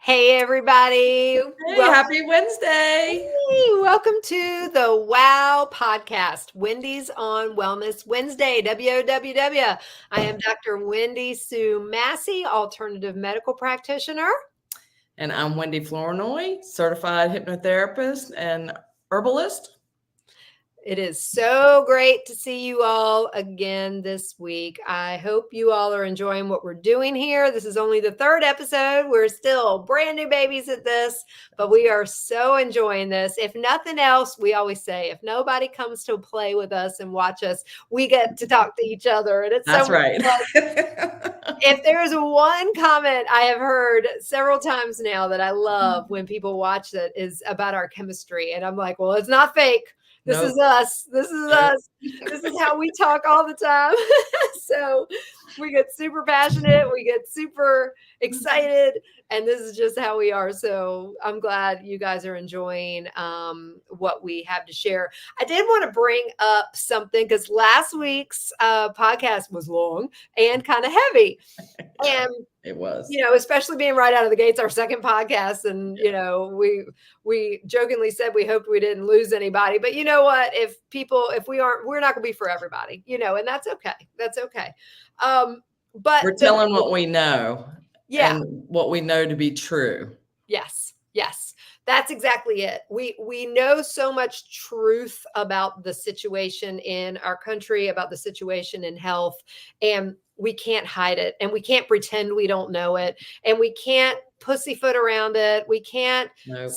Hey everybody. Hey, happy Wednesday. Welcome to the WOW podcast, Wendy's on Wellness Wednesday, WOWW. I am Dr. Wendy Sue Massey, alternative medical practitioner. And I'm Wendy Flournoy, certified hypnotherapist and herbalist. It is so great to see you all again this week. I hope you all are enjoying what we're doing here. This is only the third episode. We're still brand new babies at this, but we are so enjoying this. If nothing else, we always say, if nobody comes to play with us and watch us, we get to talk to each other. And it's That's so right. If there's one comment I have heard several times now that I love when people watch it is about our chemistry. And I'm like, well, it's not fake. This is us. This is us. This is how we talk all the time. So we get super passionate. We get super excited. And this is just how we are. So I'm glad you guys are enjoying what we have to share. I did want to bring up something because last week's podcast was long and kind of heavy. And it was, especially being right out of the gates, our second podcast. And, we jokingly said we hoped we didn't lose anybody. But you know what? If we aren't, we're not going to be for everybody, and that's okay. That's okay. But we're telling what we know. Yeah. And what we know to be true. Yes. Yes. That's exactly it. We know so much truth about the situation in our country, about the situation in health, and we can't hide it, and we can't pretend we don't know it, and we can't pussyfoot around it. We can't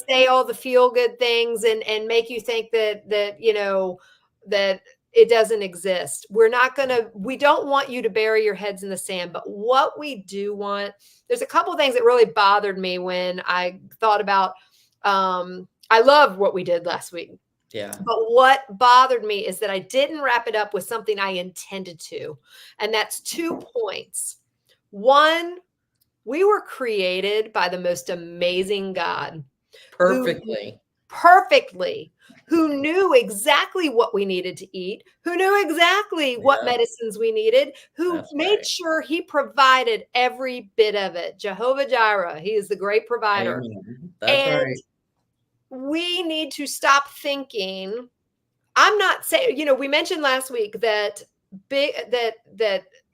say all the feel good things and make you think that it doesn't exist. We don't want you to bury your heads in the sand, but what we do want, there's a couple of things that really bothered me when I thought about, I love what we did last week. Yeah. But what bothered me is that I didn't wrap it up with something I intended to. And that's 2 points. One, we were created by the most amazing God. Perfectly. Who knew exactly what we needed to eat, who knew exactly what medicines we needed, who made sure he provided every bit of it. Jehovah Jireh, he is the great provider. Amen. That's right. We need to stop thinking, I'm not saying, we mentioned last week that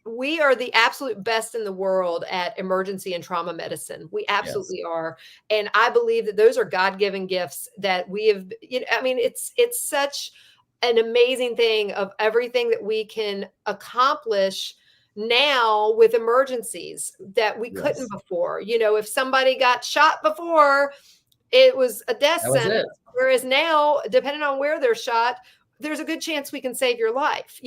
we are the absolute best in the world at emergency and trauma medicine. We absolutely are. And I believe that those are God-given gifts that we have, it's such an amazing thing of everything that we can accomplish now with emergencies that we couldn't before. If somebody got shot before, it was a death sentence. Whereas now, depending on where they're shot, there's a good chance we can save your life.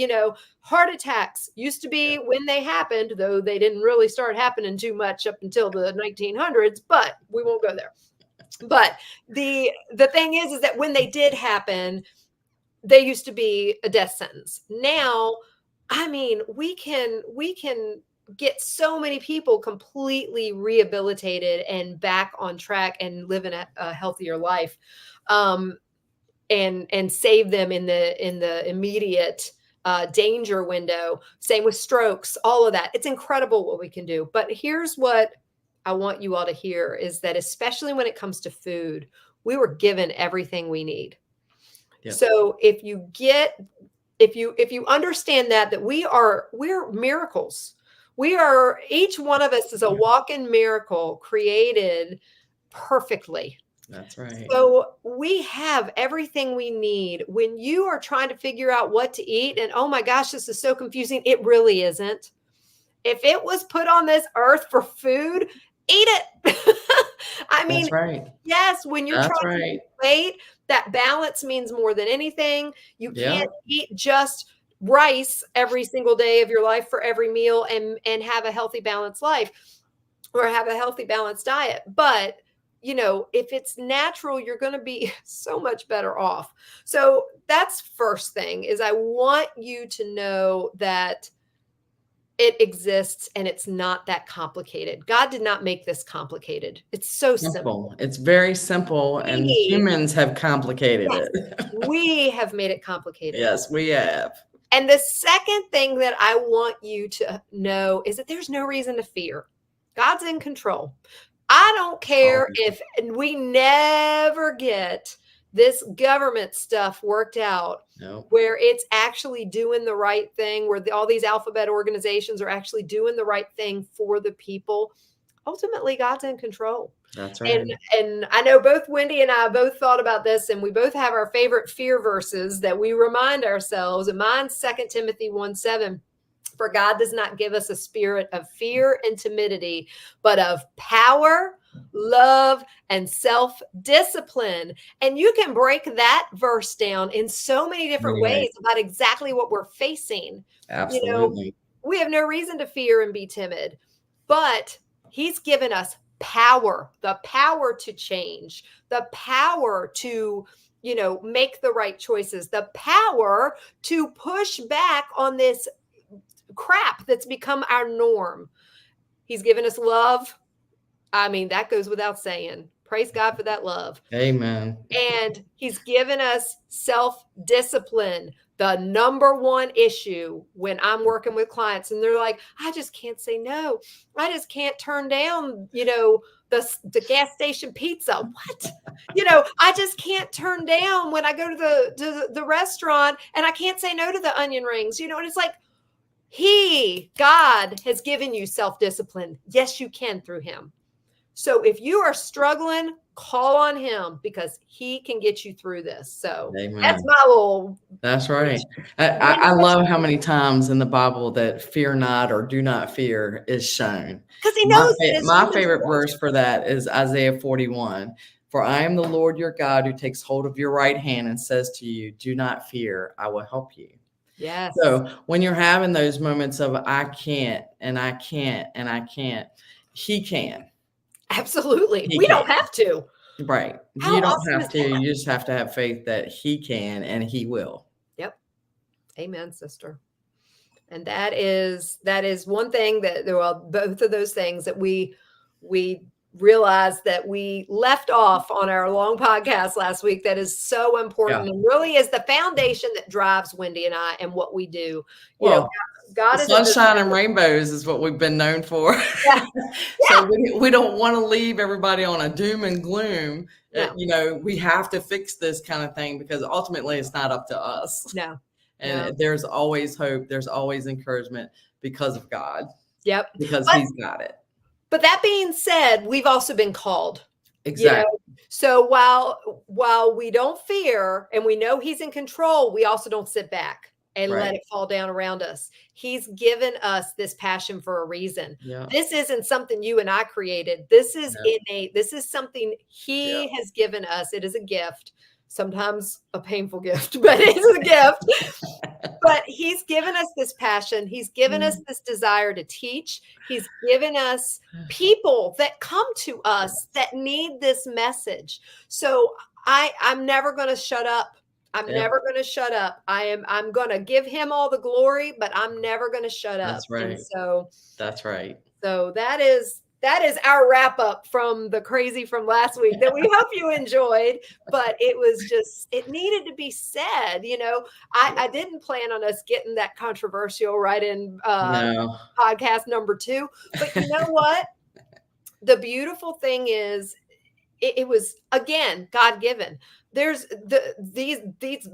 Heart attacks used to be when they happened, though they didn't really start happening too much up until the 1900s, but we won't go there. But the thing is that when they did happen, they used to be a death sentence. Now, we can get so many people completely rehabilitated and back on track and living a healthier life. And save them in the immediate danger window. Same with strokes, all of that. It's incredible what we can do. But here's what I want you all to hear is that especially when it comes to food, we were given everything we need. Yep. So if you understand that we're miracles. Each one of us is a walk-in miracle created perfectly. That's right. So we have everything we need. When you are trying to figure out what to eat, and oh my gosh, this is so confusing. It really isn't. If it was put on this earth for food, eat it. That's right. Yes, when you're trying to lose weight, that balance means more than anything. You can't eat just rice every single day of your life for every meal and have a healthy, balanced life or have a healthy, balanced diet. But if it's natural, you're going to be so much better off. So that's first thing is I want you to know that it exists and it's not that complicated. God did not make this complicated. It's so simple. It's very simple and humans have complicated it. We have made it complicated. Yes, we have. And the second thing that I want you to know is that there's no reason to fear. God's in control. I don't care if we never get this government stuff worked out, where it's actually doing the right thing, where all these alphabet organizations are actually doing the right thing for the people. Ultimately, God's in control. That's right. And I know both Wendy and I both thought about this, and we both have our favorite fear verses that we remind ourselves. And mine's 2 Timothy 1:7. For God does not give us a spirit of fear and timidity, but of power, love, and self-discipline. And you can break that verse down in so many different ways about exactly what we're facing. Absolutely. We have no reason to fear and be timid, but he's given us power, the power to change, the power to make the right choices, the power to push back on this crap that's become our norm. He's given us love. I mean, that goes without saying. Praise God for that love. Amen. And he's given us self-discipline. The number one issue when I'm working with clients and they're like, I just can't say no. I just can't turn down, the gas station pizza. What? I just can't turn down when I go to the restaurant, and I can't say no to the onion rings, and it's like, God has given you self-discipline. Yes, you can through him. So if you are struggling, call on him because he can get you through this. So that's my little. That's right. I love how many times in the Bible that fear not or do not fear is shown. Because he knows my favorite verse for that is Isaiah 41. For I am the Lord your God who takes hold of your right hand and says to you, do not fear, I will help you. Yes. So when you're having those moments of I can't and I can't and I can't, he can. Absolutely. We don't have to. Right. You don't have to. You just have to have faith that he can and he will. Yep. Amen, sister. And that is one thing that both of those things that we realized that we left off on our long podcast last week that is so important and really is the foundation that drives Wendy and I and what we do. God is sunshine and rainbows is what we've been known for. Yeah. So we don't want to leave everybody on a doom and gloom. No. We have to fix this kind of thing because ultimately it's not up to us. No. And there's always hope. There's always encouragement because of God. Yep. Because he's got it. But that being said, we've also been called. Exactly. So while we don't fear and we know he's in control, we also don't sit back and let it fall down around us. He's given us this passion for a reason. Yeah. This isn't something you and I created. This is innate. This is something he has given us. It is a gift. Sometimes a painful gift, but it's a gift. But he's given us this passion. He's given us this desire to teach. He's given us people that come to us that need this message. So I'm never going to shut up. I'm never going to shut up. I'm going to give him all the glory, but I'm never going to shut up. That's right. And so that's right. So that is our wrap up from the crazy from last week that we hope you enjoyed, but it needed to be said. I didn't plan on us getting that controversial right in podcast number 2, but you know what? The beautiful thing is it was, again, God-given. There's these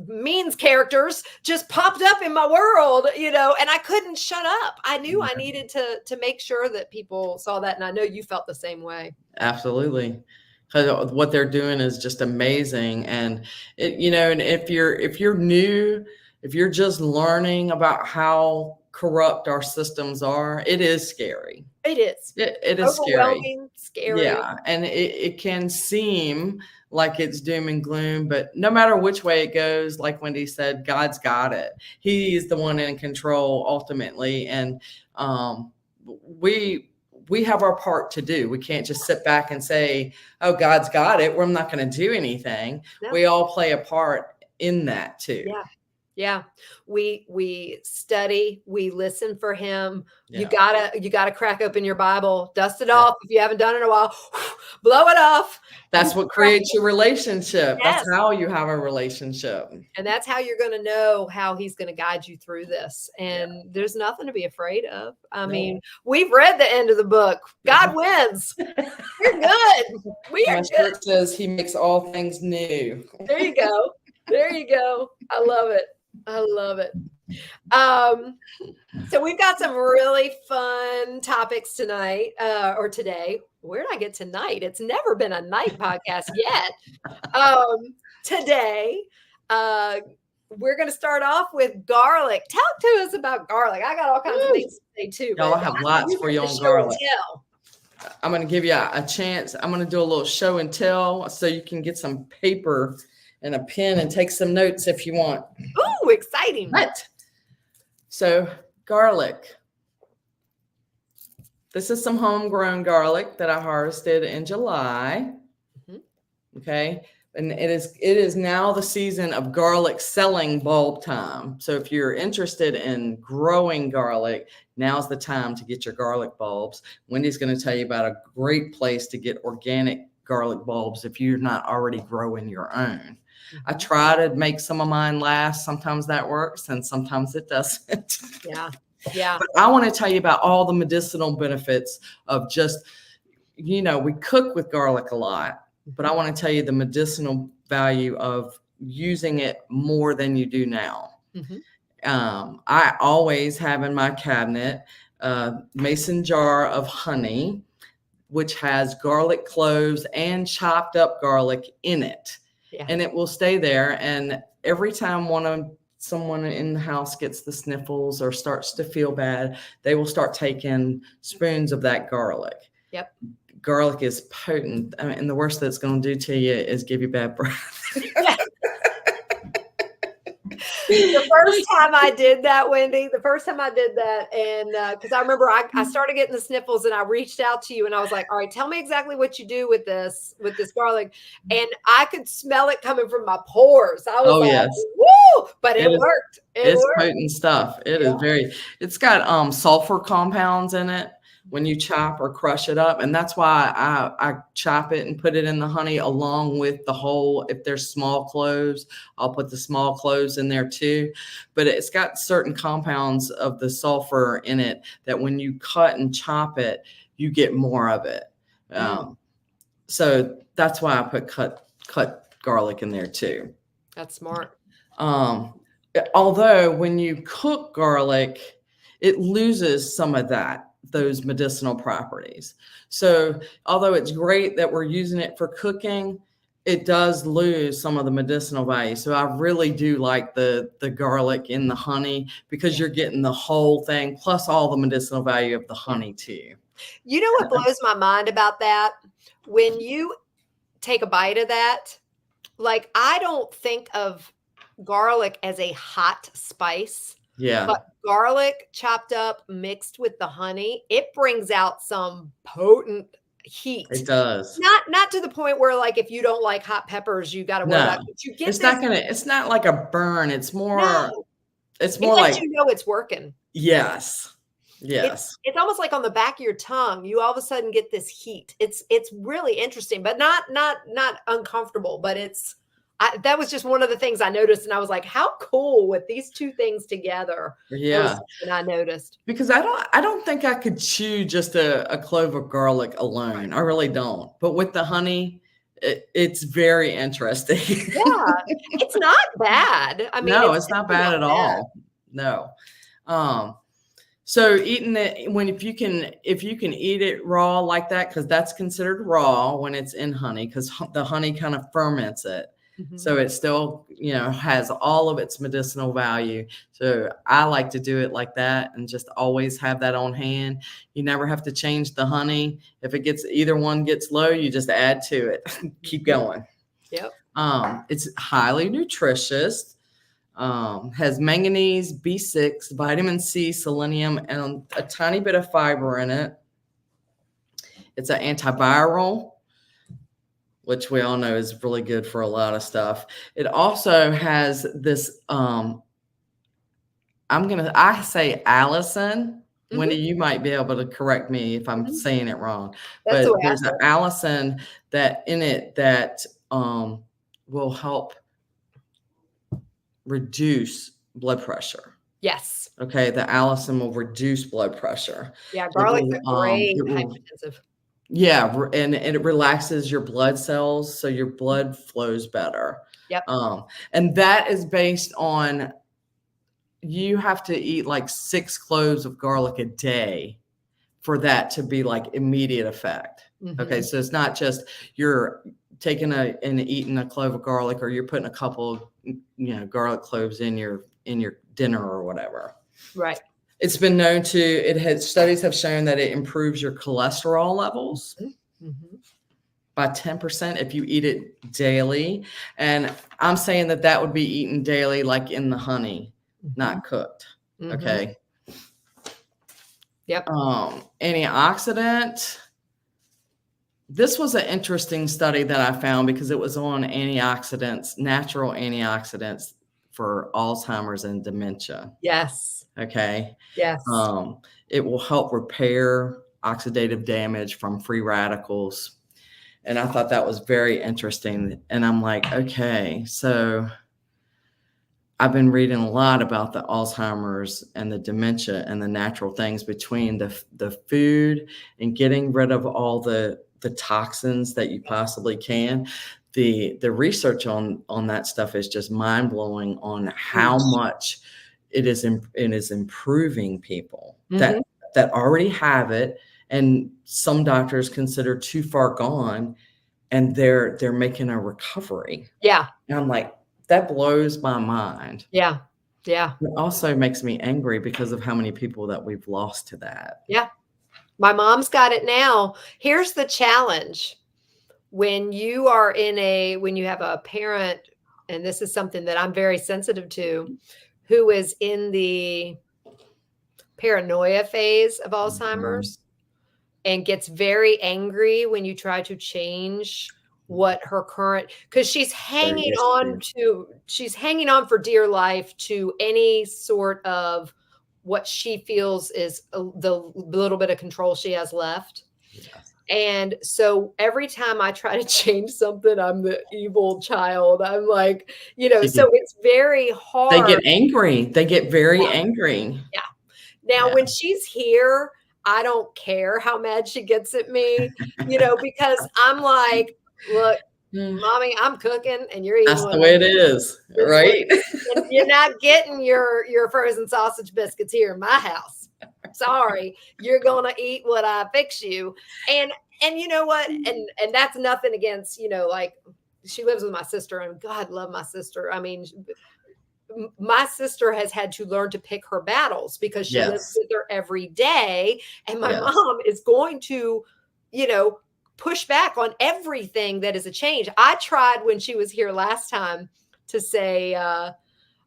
means characters just popped up in my world, and I couldn't shut up. I knew I needed to make sure that people saw that. And I know you felt the same way. Absolutely. Because what they're doing is just amazing. And and if you're new, if you're just learning about how corrupt our systems are, it is scary. It is. It is scary. Yeah. And it can seem like it's doom and gloom, but no matter which way it goes, like Wendy said, God's got it. He's the one in control ultimately. And we have our part to do. We can't just sit back and say, oh, God's got it, we're not going to do anything. No. We all play a part in that too. Yeah. Yeah. We study, we listen for him. You Yeah. gotta crack open your Bible, dust it Yeah. off if you haven't done it in a while, blow it off. That's what creates your relationship. That's Yes. how you have a relationship. And that's how you're gonna know how he's gonna guide you through this. Yeah. And there's nothing to be afraid of. I mean, No. we've read the end of the book. God wins. We're good. We are My good. shirt says he makes all things new. There you go. There you go. I love it. I love it. So we've got some really fun topics tonight, or today. Where did I get tonight? It's never been a night podcast yet. Today, we're going to start off with garlic. Talk to us about garlic. I got all kinds of things to say too. Y'all have lots for you on garlic. I'm going to give you a chance. I'm going to do a little show and tell so you can get some paper and a pen and take some notes if you want. Ooh, exciting. Right. So garlic. This is some homegrown garlic that I harvested in July. Okay. And it is now the season of garlic selling bulb time. So if you're interested in growing garlic, now's the time to get your garlic bulbs. Wendy's going to tell you about a great place to get organic garlic bulbs if you're not already growing your own. I try to make some of mine last. Sometimes that works and sometimes it doesn't. Yeah. Yeah. But I want to tell you about all the medicinal benefits of just, we cook with garlic a lot, but I want to tell you the medicinal value of using it more than you do now. I always have in my cabinet a mason jar of honey, which has garlic cloves and chopped up garlic in it. Yeah. And it will stay there. And every time someone in the house gets the sniffles or starts to feel bad, they will start taking spoons of that garlic. Yep. Garlic is potent. I mean, and the worst that it's going to do to you is give you bad breath. The first time I did that, Wendy, and because I remember I started getting the sniffles and I reached out to you and I was like, all right, tell me exactly what you do with this garlic. And I could smell it coming from my pores. I was yes. Woo! But it worked. It's potent stuff. It's got sulfur compounds in it when you chop or crush it up. And that's why I chop it and put it in the honey along with the whole, if there's small cloves, I'll put the small cloves in there too. But it's got certain compounds of the sulfur in it that when you cut and chop it, you get more of it. So that's why I put cut garlic in there too. That's smart. Although when you cook garlic, it loses some of those medicinal properties. So although it's great that we're using it for cooking, it does lose some of the medicinal value. So I really do like the garlic in the honey because you're getting the whole thing plus all the medicinal value of the honey too. You know what blows my mind about that? When you take a bite of that, like I don't think of garlic as a hot spice. Yeah. But garlic chopped up mixed with the honey, it brings out some potent heat. It does. Not to the point where like if you don't like hot peppers, you got to worry about it. You get it's not like a burn. It's more it like it's working. Yes. Yes. It's almost like on the back of your tongue, you all of a sudden get this heat. It's really interesting, but not uncomfortable, but that was just one of the things I noticed. And I was like, how cool with these two things together. Yeah. And I noticed. Because I don't think I could chew just a clove of garlic alone. I really don't. But with the honey, it's very interesting. Yeah. It's not bad. I mean, no, it's not bad at all. No. So eating it if you can eat it raw like that, because that's considered raw when it's in honey, because the honey kind of ferments it. So it still, has all of its medicinal value. So I like to do it like that and just always have that on hand. You never have to change the honey. If either one gets low, you just add to it. Keep going. Yep. It's highly nutritious. Has manganese, B6, vitamin C, selenium, and a tiny bit of fiber in it. It's an antiviral, which we all know is really good for a lot of stuff. It also has this I say Allison. Mhm, Wendy, you might be able to correct me if I'm mhm. saying it wrong, That's the but way I there's say an it. Allison that in it that will help reduce blood pressure. Yes. Okay, the Allison will reduce blood pressure. Yeah, garlic's a great It will, hypertensive. yeah, and it relaxes your blood cells, so your blood flows better. Yep. And that is based on you have to eat like 6 cloves of garlic a day for that to be like immediate effect. Okay, Mhm. so it's not just you're taking and eating a clove of garlic, or you're putting a couple of garlic cloves in your dinner or whatever. Right. It's been known to studies have shown that it improves your cholesterol levels Mhm. Mhm. by 10% if you eat it daily. And I'm saying that would be eaten daily, like in the honey, Mhm. not cooked. Mhm. Okay. Yep. Antioxidant. This was an interesting study that I found because it was on antioxidants, natural antioxidants for Alzheimer's and dementia. Yes. Okay. Yes. It will help repair oxidative damage from free radicals. And I thought that was very interesting. And I'm like, okay, so I've been reading a lot about the Alzheimer's and the dementia and the natural things between the food and getting rid of all the toxins that you possibly can. The research on that stuff is just mind blowing on how Huge. much it is improving people Mhm. that already have it, and some doctors consider too far gone, and they're making a recovery. Yeah. And I'm like, that blows my mind. Yeah. Yeah. It also makes me angry because of how many people that we've lost to that. Yeah. My mom's got it now. Here's the challenge. When you have a parent, and this is something that I'm very sensitive to, who is in the paranoia phase of Mhm. Alzheimer's and gets very angry when you try to change what her current, because They're used to. she's hanging on for dear life to any sort of what she feels is the little bit of control she has left. Yes. And so every time I try to change something, I'm the evil child. I'm like, She so get it's very they hard. get angry. They get very Yeah, angry. yeah. Now, Yeah. when she's here, I don't care how mad she gets at me, because I'm like, look, Mm. mommy, I'm cooking and you're eating That's what the I'm way it cooking. is, It's what, right? and you're not getting your frozen sausage biscuits here in my house. Sorry, you're gonna eat what I fix you. And you know what? And that's nothing against, like, she lives with my sister, and God love my sister. I mean, my sister has had to learn to pick her battles because she lives Yes. with her every day. And my Yes. mom is going to, you know, push back on everything that is a change. I tried when she was here last time to say, all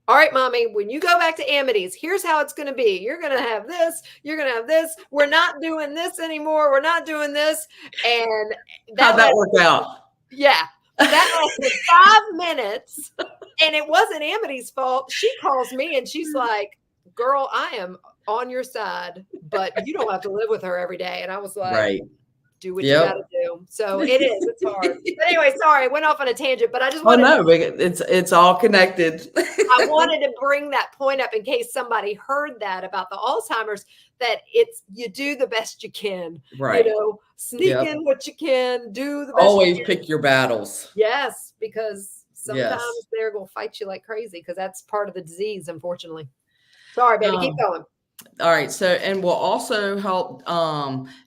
right, mommy, when you go back to Amity's, here's how it's going to be. You're going to have this. You're going to have this. We're not doing this anymore. We're not doing this. And that How'd that work lasted, out? yeah, that lasted 5 minutes. And it wasn't Amity's fault. She calls me and she's like, girl, I am on your side, but you don't have to live with her every day. And I was like, Right. do what you got Yep. to do. So it's hard. But anyway, sorry, I went off on a tangent, but I just Oh, wanted no, but it's all connected. I wanted to bring that point up in case somebody heard that about the Alzheimer's, that it's you do the best you can, Right. sneak Yep. in what you can, do the best you Always can. pick your battles. Yes, because Yes. sometimes they're going to fight you like crazy because that's part of the disease, unfortunately. Sorry, baby, keep Um, going. all right. So, and will also help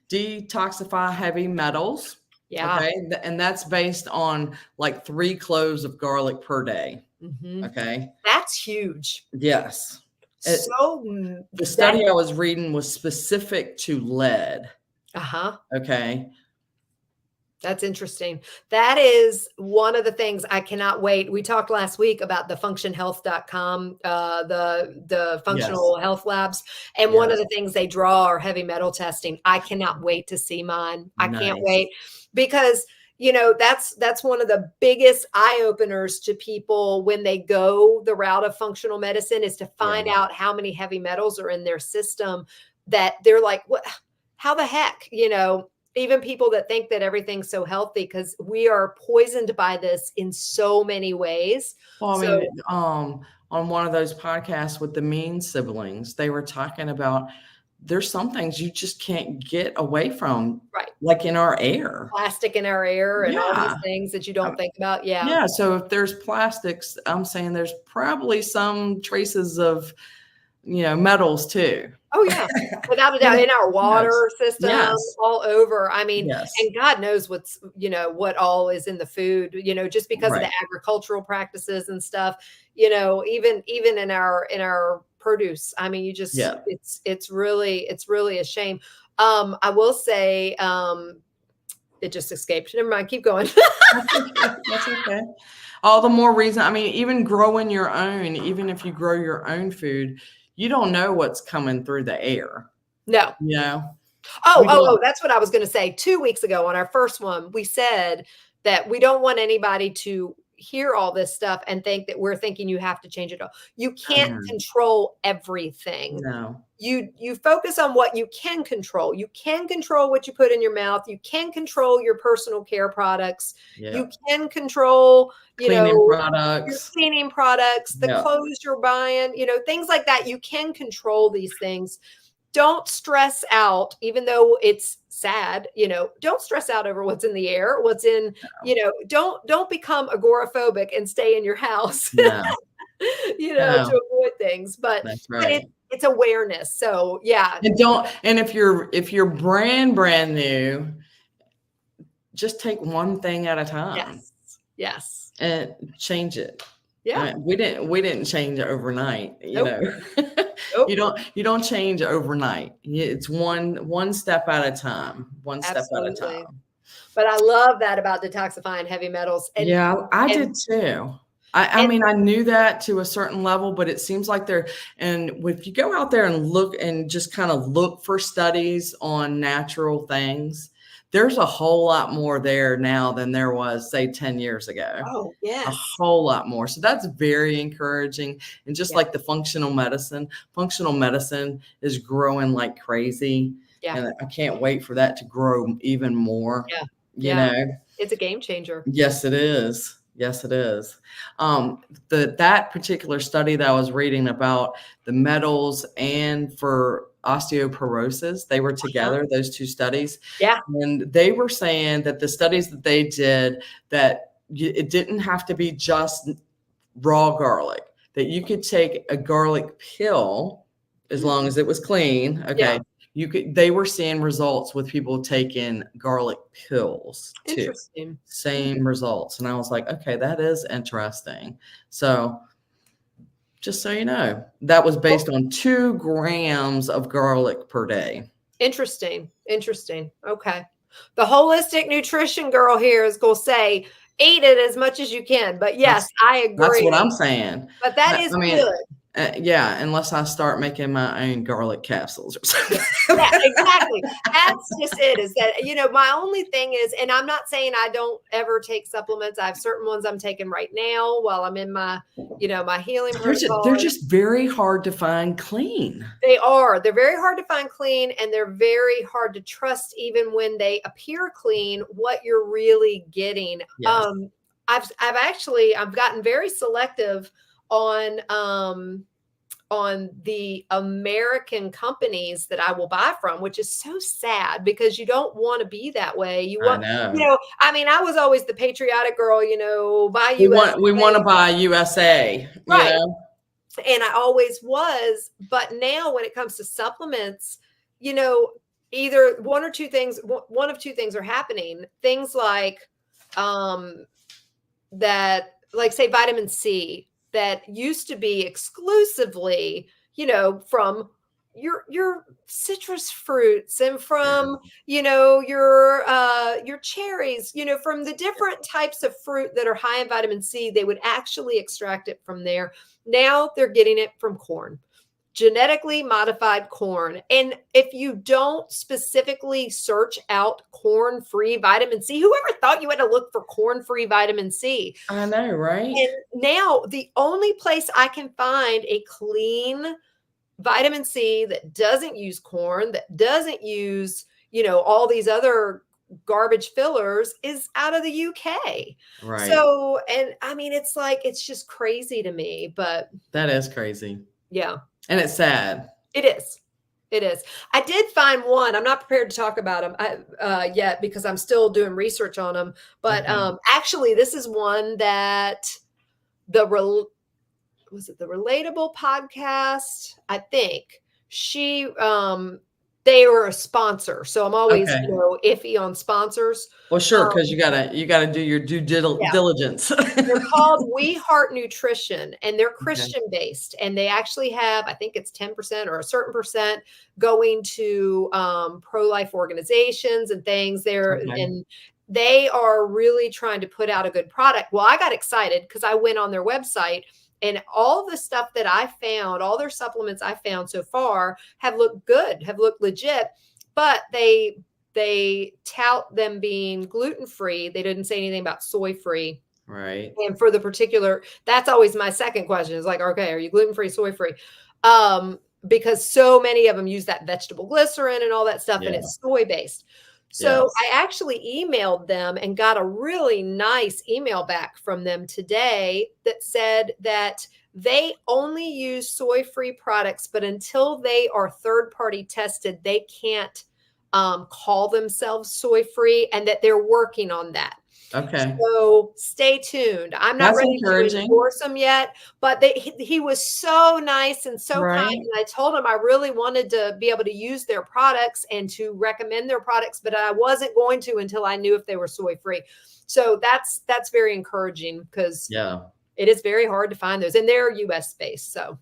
detoxify heavy metals. Yeah. Okay. And that's based on like 3 cloves of garlic per day. Mhm. Okay. That's huge. Yes. So The that study I was reading was specific to lead. uh-huh. Okay. That's interesting. That is one of the things I cannot wait. We talked last week about the functionhealth.com, the Yes. functional health labs. And one of Yes. the things they draw are heavy metal testing. I cannot wait to see mine. I can't Nice. wait because that's one of the biggest eye openers to people when they go the route of functional medicine, is to find Yeah. out how many heavy metals are in their system, that they're like, what, how the heck, even people that think that everything's so healthy, because we are poisoned by this in so many ways. Well, I So, mean, on one of those podcasts with the Mean siblings, they were talking about there's some things you just can't get away from, right. like in our air. Plastic in our air and all these Yeah. things that you don't think about. Yeah. Yeah. So if there's plastics, I'm saying there's probably some traces of, metals too. Oh, yeah. Without a doubt, in our water Yes. system, Yes. all over. I mean, Yes. and God knows what all is in the food, just because of the Right. agricultural practices and stuff, even in our produce. I mean, Yeah. it's really a shame. I will say, it just escaped. Never mind, keep going. That's okay. That's okay. All the more reason. I mean, even growing your own, even if you grow your own food, you don't know what's coming through the air. No. You know, Oh, we oh, oh, don't. that's what I was going to say. 2 weeks ago on our first one, we said that we don't want anybody to hear all this stuff and think that we're thinking you have to change it all. You can't Mhm. control everything. No. You focus on what you can control. You can control what you put in your mouth. You can control your personal care products. Yeah. You can control, Cleaning your products. cleaning products, the Yeah. clothes you're buying, things like that. You can control these things. Don't stress out, even though it's sad, don't stress out over what's in the air, what's in, don't become agoraphobic and stay in your house, No. to No. avoid things. But That's right. it's awareness. So yeah. And don't. And if you're brand new, just take one thing at a time Yes. Yes. and change it. Yeah. We didn't change overnight, Nope. Nope. You don't change overnight. It's one step at a time, one step at a Absolutely. time. But I love that about detoxifying heavy metals. And Yeah, I and did too. I and mean, I knew that to a certain level, but it seems like and if you go out there and look and just kind of look for studies on natural things, there's a whole lot more there now than there was, say, 10 years ago. oh, A yes. whole lot more. So that's very encouraging. And just Yeah. like the functional medicine is growing like crazy. Yeah. And I can't wait for that to grow even more, Yeah. you Yeah. know. It's a game changer. Yes, it is. Yes, it is. That particular study that I was reading about the metals and for osteoporosis, they were Huh? together, those two studies. Yeah. And they were saying that the studies that they did, that it didn't have to be just raw garlic, that you could take a garlic pill as long as it was clean. Yeah. Okay. They were seeing results with people taking garlic pills too. Interesting. Same results. And I was like, okay, that is interesting. So just so you know, that was based on 2 grams of garlic per day. Interesting. Interesting. Okay. The holistic nutrition girl here is going to say, eat it as much as you can. But yes, That's I that's what agree. I'm saying. But that I is I mean, good. yeah, unless I start making my own garlic capsules or something. Yeah, exactly. That's just it, is that, my only thing is, and I'm not saying I don't ever take supplements. I have certain ones I'm taking right now while I'm in my, my healing They're protocol. just very hard to find clean. They're very hard to find clean, and they're very hard to trust, even when they appear clean, what you're really getting. Yes. I've gotten very selective on the American companies that I will buy from, which is so sad, because you don't want to be that way. You I want, know. I mean, I was always the patriotic girl, buy We US. want to buy USA, Right. And I always was. But now when it comes to supplements, either one of two things are happening. Things like that, like, say, vitamin C, that used to be exclusively, from your citrus fruits and from, your cherries, from the different types of fruit that are high in vitamin C. They would actually extract it from there. Now they're getting it from corn. genetically modified corn. And if you don't specifically search out corn-free vitamin C, whoever thought you had to look for corn-free vitamin C? I know, right? And now the only place I can find a clean vitamin C that doesn't use corn, that doesn't use, all these other garbage fillers is out of the UK. Right. So, and I mean, it's like, it's just crazy to me, but That is crazy. yeah. And it's sad. It is. It is. I did find one. I'm not prepared to talk about them yet because I'm still doing research on them. But actually, this is one that was it the Relatable podcast? I think they were a sponsor, so I'm always iffy on sponsors. Well, sure, because you gotta do your due diligence. They're called We Heart Nutrition, and they're Christian based, and they actually have, I think it's 10% or a certain percent going to pro-life organizations and things there. And they are really trying to put out a good product. Well, I got excited because I went on their website, and all the stuff that I found, all their supplements I found so far have looked good, have looked legit, but they tout them being gluten-free. They didn't say anything about soy-free. Right. And for the particular, that's always my second question is like, okay, are you gluten-free, soy-free? Because so many of them use that vegetable glycerin and all that stuff, and it's soy-based. So I actually emailed them and got a really nice email back from them today that said that they only use soy-free products, but until they are third-party tested, they can't call themselves soy-free, and that they're working on that. Okay. So stay tuned. I'm not ready to endorse him yet, but he was so nice and so kind. And I told him I really wanted to be able to use their products and to recommend their products, but I wasn't going to until I knew if they were soy-free. So that's very encouraging because it is very hard to find those, and they're US based. So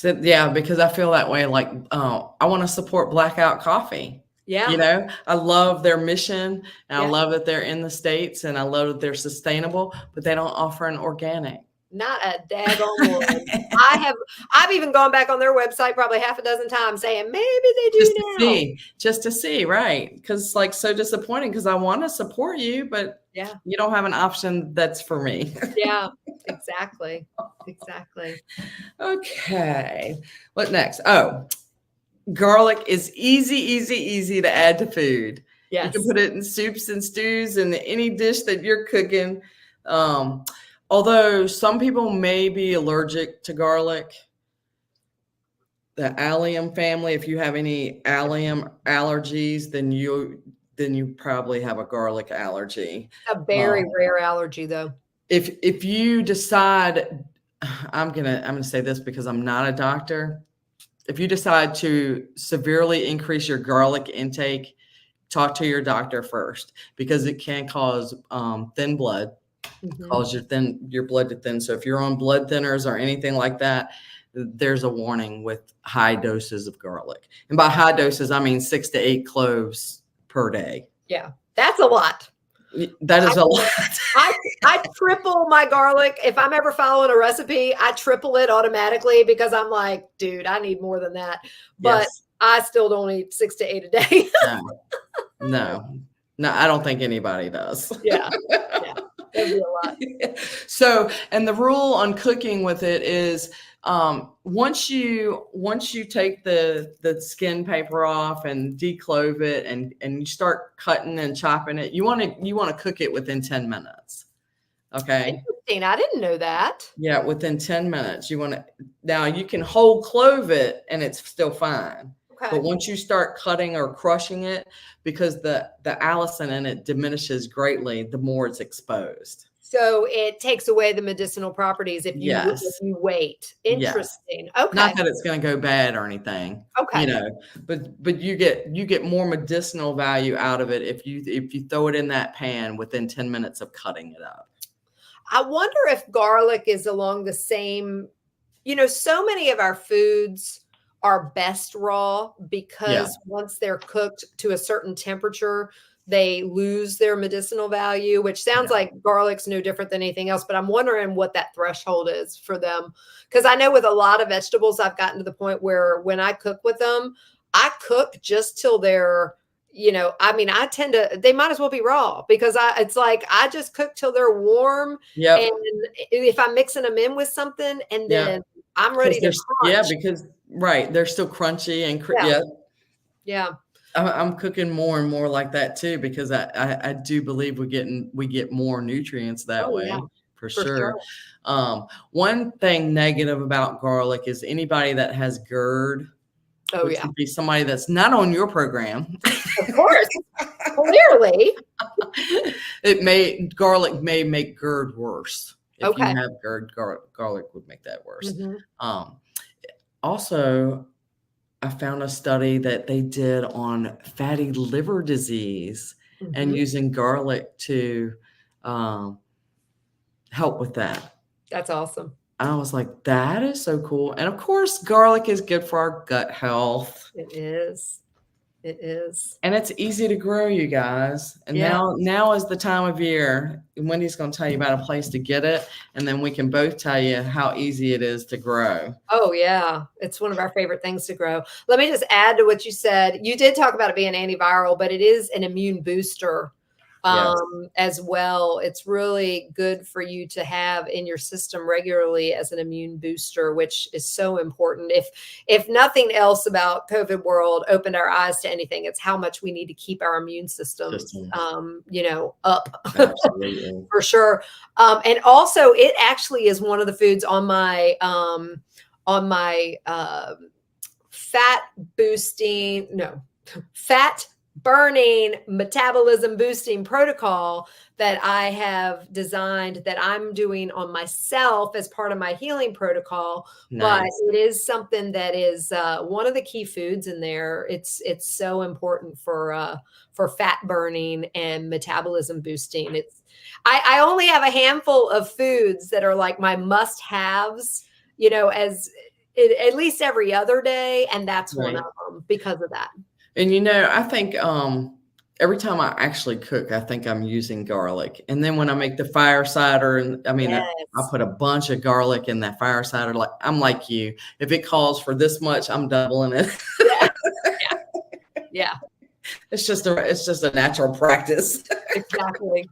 yeah, because I feel that way. Like, I want to support Blackout Coffee. Yeah. I love their mission, and I love that they're in the States, and I love that they're sustainable, but they don't offer an organic. Not a daggone one. I've even gone back on their website probably half a dozen times saying maybe they do just to see, right? Because it's like so disappointing because I want to support you, but you don't have an option that's for me. Yeah, exactly. Okay, what next? Oh, garlic is easy to add to food. Yes. You can put it in soups and stews and any dish that you're cooking. Although some people may be allergic to garlic. The allium family, if you have any allium allergies, then you probably have a garlic allergy. A very rare allergy though. If you decide, I'm gonna say this because I'm not a doctor. If you decide to severely increase your garlic intake, talk to your doctor first because it can cause thin blood, cause your blood to thin. So if you're on blood thinners or anything like that, there's a warning with high doses of garlic. And by high doses, I mean 6 to 8 cloves per day. Yeah, that's a lot. That is a lot. I triple my garlic. If I'm ever following a recipe, I triple it automatically because I'm like, dude, I need more than that. But I still don't eat 6 to 8 a day. No, I don't think anybody does. Yeah. That'd be a lot. So, and the rule on cooking with it is once you take the skin paper off and declove it and you start cutting and chopping it, you want to cook it within 10 minutes. Okay. Interesting. I didn't know that. Yeah, within 10 minutes. Now you can whole clove it and it's still fine. Okay. But once you start cutting or crushing it, because the allicin in it diminishes greatly the more it's exposed. So it takes away the medicinal properties if you wait. Interesting. Yes. Okay. Not that it's going to go bad or anything. Okay. But you get more medicinal value out of it if you throw it in that pan within 10 minutes of cutting it up. I wonder if garlic is along the same, so many of our foods are best raw because once they're cooked to a certain temperature, they lose their medicinal value, which sounds Yeah. like garlic's no different than anything else. But I'm wondering what that threshold is for them. Because I know with a lot of vegetables, I've gotten to the point where when I cook with them, I cook just till they're, I mean, I tend to, they might as well be raw because it's like, I just cook till they're warm. And Yep. if I'm mixing them in with something and Yeah. then I'm Because ready to crunch. because right, they're still crunchy and Yeah. yeah. Yeah. I'm cooking more and more like that too, because I do believe we get more nutrients that Oh yeah, way for for sure. sure. One thing negative about garlic is anybody that has GERD, Oh which yeah. would be somebody that's not on your program. Of course. Clearly. Garlic may make GERD worse. If you Okay. have GERD, garlic would make that worse. Mm-hmm. Um, Also, I found a study that they did on fatty liver disease and Mm-hmm. using garlic to um, help with that. That's awesome. I was like, that is so cool. And of course, garlic is good for our gut health. It is. It is. And it's easy to grow, you guys. And Yeah. now is the time of year. Wendy's going to tell you about a place to get it, and then we can both tell you how easy it is to grow. Oh yeah. It's one of our favorite things to grow. Let me just add to what you said. You did talk about it being antiviral, but it is an immune booster Yes. as well. It's really good for you to have in your system regularly as an immune booster, which is so important. If nothing else about COVID world opened our eyes to anything, it's how much we need to keep our immune systems, up. Absolutely. For sure. And also it actually is one of the foods on my fat boosting, no, fat burning metabolism boosting protocol that I have designed that I'm doing on myself as part of my healing protocol. But Nice. it is something that is one of the key foods in there. It's so important for fat burning and metabolism boosting. I only have a handful of foods that are like my must haves, as at least every other day. And that's one Right. of them because of that. And I think every time I actually cook, I think I'm using garlic. And then when I make the fire cider, and I Yes. put a bunch of garlic in that fire cider. Like I'm like you. If it calls for this much, I'm doubling it. Yeah. Yeah. Yeah. It's just a natural practice. Exactly.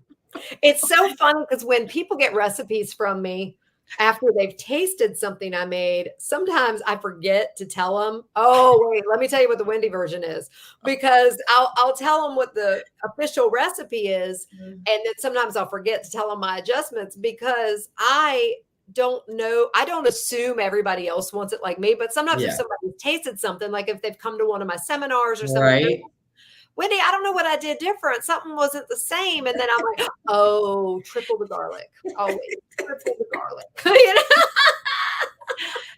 It's so fun because when people get recipes from me after they've tasted something I made, sometimes I forget to tell them, oh, wait, let me tell you what the Wendy version is, because I'll tell them what the official recipe is. And then sometimes I'll forget to tell them my adjustments because I don't know. I don't assume everybody else wants it like me, but sometimes if Yeah. somebody tasted something, like if they've come to one of my seminars or something, Right. Wendy, I don't know what I did different. Something wasn't the same. And then I'm like, oh, triple the garlic. Always triple the garlic.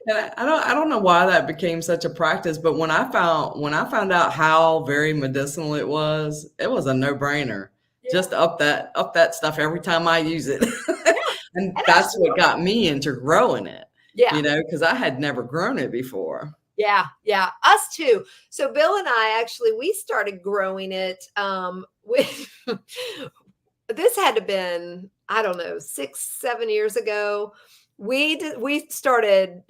And I don't know why that became such a practice, but when I found out how very medicinal it was a no-brainer. Yeah. Just up that stuff every time I use it. Yeah. And that's what got me into growing it. Yeah. Because I had never grown it before. Yeah. Yeah. Us too. So Bill and I actually, we started growing it with this had to been, I don't know, 6-7 years ago. We started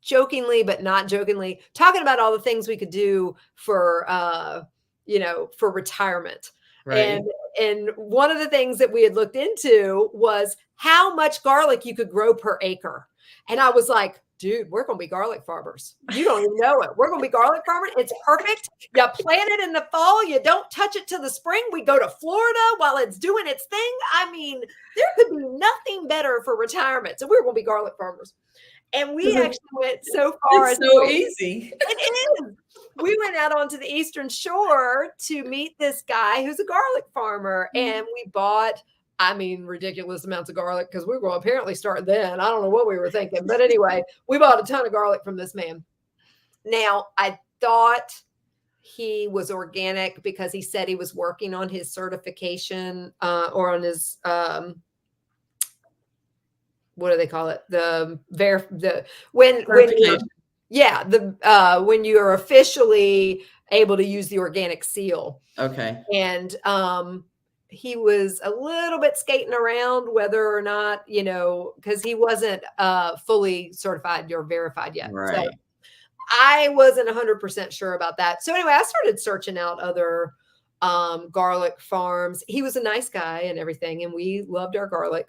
jokingly, but not jokingly, talking about all the things we could do for for retirement. Right. And one of the things that we had looked into was how much garlic you could grow per acre. And I was like, dude, we're going to be garlic farmers. You don't even know it. We're going to be garlic farmers. It's perfect. You plant it in the fall. You don't touch it till the spring. We go to Florida while it's doing its thing. I mean, there could be nothing better for retirement. So we're going to be garlic farmers. And we actually went so far. It's so easy. It is. We went out onto the Eastern Shore to meet this guy who's a garlic farmer. And we bought, ridiculous amounts of garlic because we were going to apparently start then. I don't know what we were thinking. But anyway, we bought a ton of garlic from this man. Now, I thought he was organic because he said he was working on his certification or on his, what do they call it? When Yeah, when you're officially able to use the organic seal. Okay. And he was a little bit skating around whether or not, because he wasn't fully certified or verified yet. So Right. I wasn't 100% sure about that. So anyway, I started searching out other garlic farms. He was a nice guy and everything, and we loved our garlic.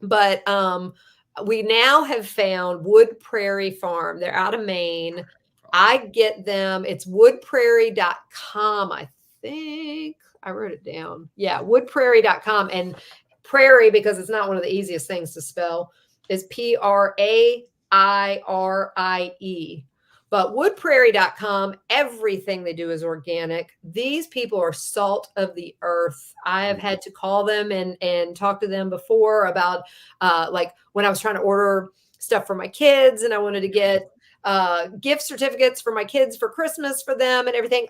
But we now have found Wood Prairie Farm. They're out of Maine. I get them. It's woodprairie.com, I think. I wrote it down. Yeah, woodprairie.com. And prairie, because it's not one of the easiest things to spell, is Prairie. But woodprairie.com, everything they do is organic. These people are salt of the earth. I have had to call them and talk to them before about like when I was trying to order stuff for my kids and I wanted to get gift certificates for my kids for Christmas for them and everything.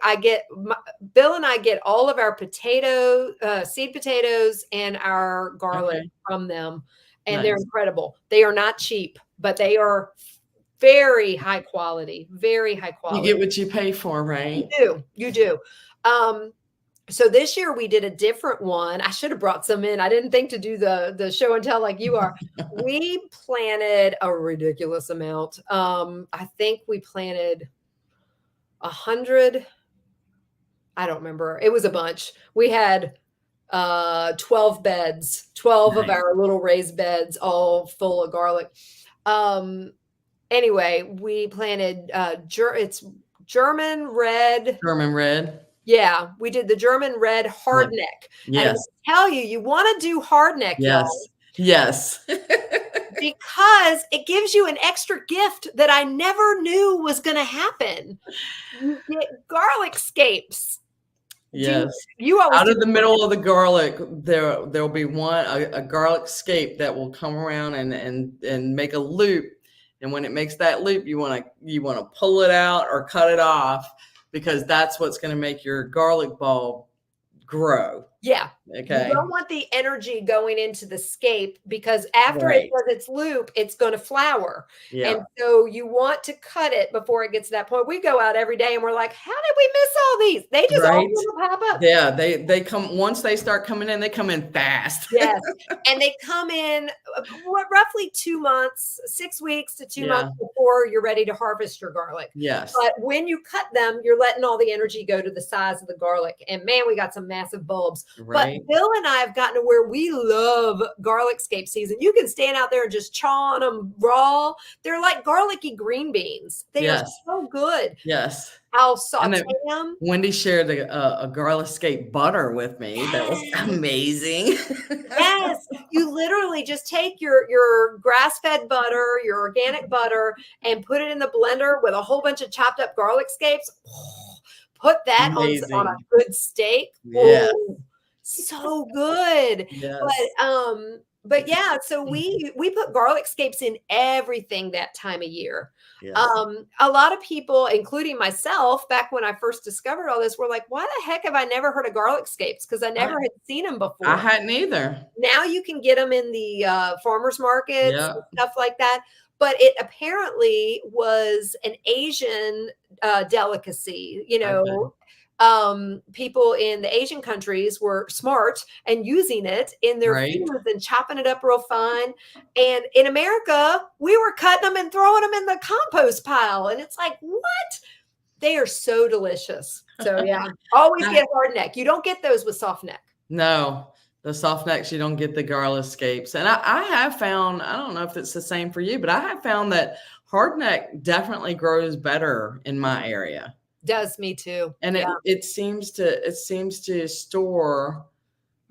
Bill and I get all of our seed potatoes and our garlic from them. And they're incredible. They are not cheap, but they are very high quality, very high quality. You get what you pay for, right? You do. So this year we did a different one. I should have brought some in. I didn't think to do the show and tell like you are. We planted a ridiculous amount. I think we planted 100. I don't remember. It was a bunch. We had 12 beds, 12 of our little raised beds, all full of garlic. Anyway, we planted it's German red. German red. Yeah, we did the German red hardneck. Yes. And I tell you want to do hardneck, yes. y'all. Yes. Because it gives you an extra gift that I never knew was going to happen. You get garlic scapes. Yes. You always out of the middle of the garlic, there'll be a garlic scape that will come around and make a loop. And when it makes that loop, you want to pull it out or cut it off because that's what's going to make your garlic bulb grow. Yeah. Okay. You don't want the energy going into the scape because after it does its loop, it's going to flower. Yeah. And so you want to cut it before it gets to that point. We go out every day and we're like, how did we miss all these? They just all pop up. Yeah. They come, once they start coming in, they come in fast. Yes. And they come in roughly 2 months, 6 weeks to 2 months before you're ready to harvest your garlic. Yes. But when you cut them, you're letting all the energy go to the size of the garlic. And man, we got some massive bulbs. Right. But Bill and I have gotten to where we love garlic scape season. You can stand out there and just chaw on them raw. They're like garlicky green beans. They are so good. Yes. I'll saute them. Wendy shared a garlic scape butter with me. Yes. That was amazing. Yes. You literally just take your grass-fed butter, your organic butter, and put it in the blender with a whole bunch of chopped up garlic scapes. Put that on a good steak. Yeah. So good. Yes. But yeah, so we put garlic scapes in everything that time of year. Yes. A lot of people, including myself, back when I first discovered all this, were like, why the heck have I never heard of garlic scapes? Because I never had seen them before. I hadn't either. Now you can get them in the farmers markets and stuff like that. But it apparently was an Asian delicacy, people in the Asian countries were smart and using it in their foods and chopping it up real fine. And in America, we were cutting them and throwing them in the compost pile. And it's like, what? They are so delicious. So yeah, always get hard neck. You don't get those with soft neck. No, the soft necks, you don't get the garlic scapes. And I have found, I don't know if it's the same for you, but I have found that hard neck definitely grows better in my area. Does me too. And it seems to store